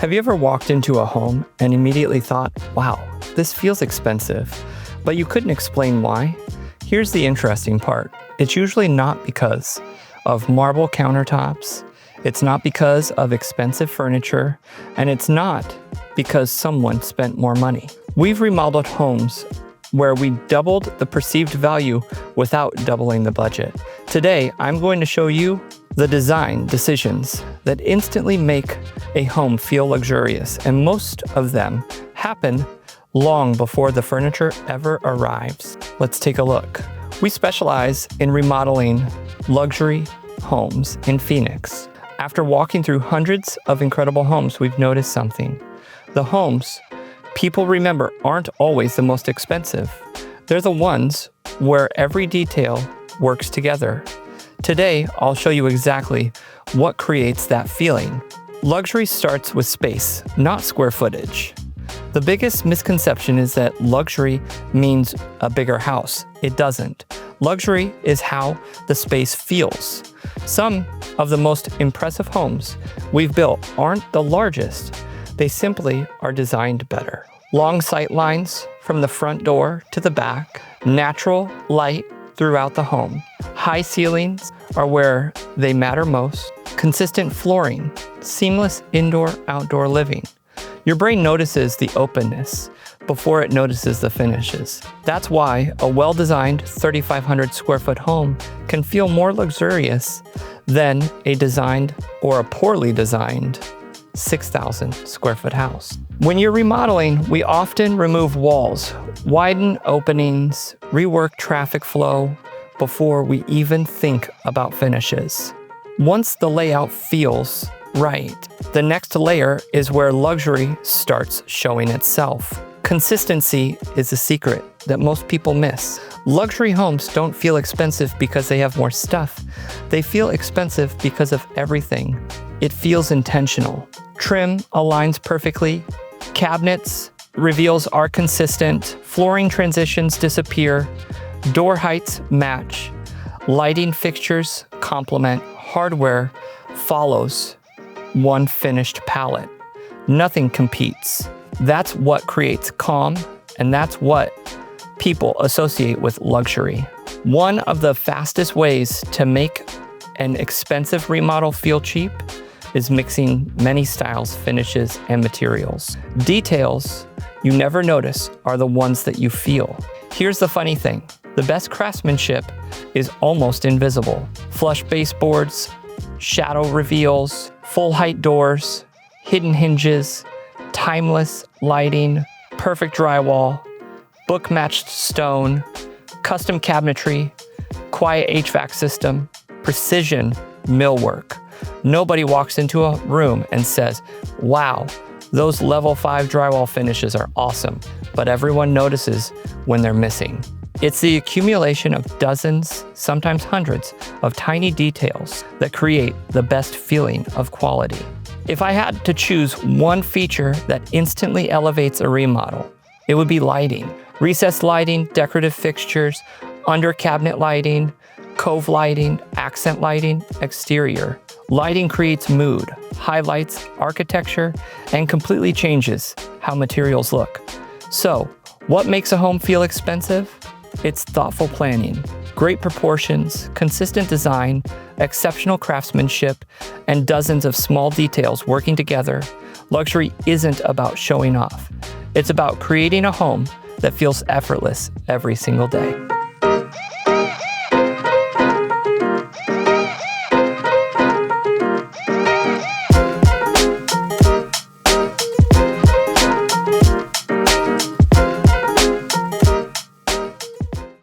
Have you ever walked into a home and immediately thought, wow, this feels expensive, but you couldn't explain why? Here's the interesting part. It's usually not because of marble countertops, it's not because of expensive furniture, and it's not because someone spent more money. We've remodeled homes where we doubled the perceived value without doubling the budget. Today, I'm going to show you the design decisions that instantly make a home feel luxurious, and most of them happen long before the furniture ever arrives. Let's take a look. We specialize in remodeling luxury homes in Phoenix. After walking through hundreds of incredible homes, we've noticed something. The homes people remember aren't always the most expensive. They're the ones where every detail works together. Today, I'll show you exactly what creates that feeling. Luxury starts with space, not square footage. The biggest misconception is that luxury means a bigger house. It doesn't. Luxury is how the space feels. Some of the most impressive homes we've built aren't the largest. They simply are designed better. Long sight lines from the front door to the back, natural light throughout the home. High ceilings are where they matter most. Consistent flooring, seamless indoor-outdoor living. Your brain notices the openness before it notices the finishes. That's why a well-designed 3,500 square foot home can feel more luxurious than a designed or a poorly designed 6,000 square foot house. When you're remodeling, we often remove walls, widen openings, rework traffic flow before we even think about finishes. Once the layout feels right, the next layer is where luxury starts showing itself. Consistency is a secret that most people miss. Luxury homes don't feel expensive because they have more stuff. They feel expensive because of everything. It feels intentional. Trim aligns perfectly. Cabinets reveals are consistent. Flooring transitions disappear. Door heights match. Lighting fixtures complement. Hardware follows one finished palette. Nothing competes. That's what creates calm, and that's what people associate with luxury. One of the fastest ways to make an expensive remodel feel cheap is mixing many styles, finishes, and materials. Details you never notice are the ones that you feel. Here's the funny thing. The best craftsmanship is almost invisible. Flush baseboards, shadow reveals, full height doors, hidden hinges, timeless lighting, perfect drywall, book-matched stone, custom cabinetry, quiet HVAC system, precision millwork. Nobody walks into a room and says, wow, those level 5 drywall finishes are awesome, but everyone notices when they're missing. It's the accumulation of dozens, sometimes hundreds, of tiny details that create the best feeling of quality. If I had to choose one feature that instantly elevates a remodel, it would be lighting. Recessed lighting, decorative fixtures, under cabinet lighting, cove lighting, accent lighting, exterior. Lighting creates mood, highlights architecture, and completely changes how materials look. So, what makes a home feel expensive? It's thoughtful planning, great proportions, consistent design, exceptional craftsmanship, and dozens of small details working together. Luxury isn't about showing off. It's about creating a home that feels effortless every single day.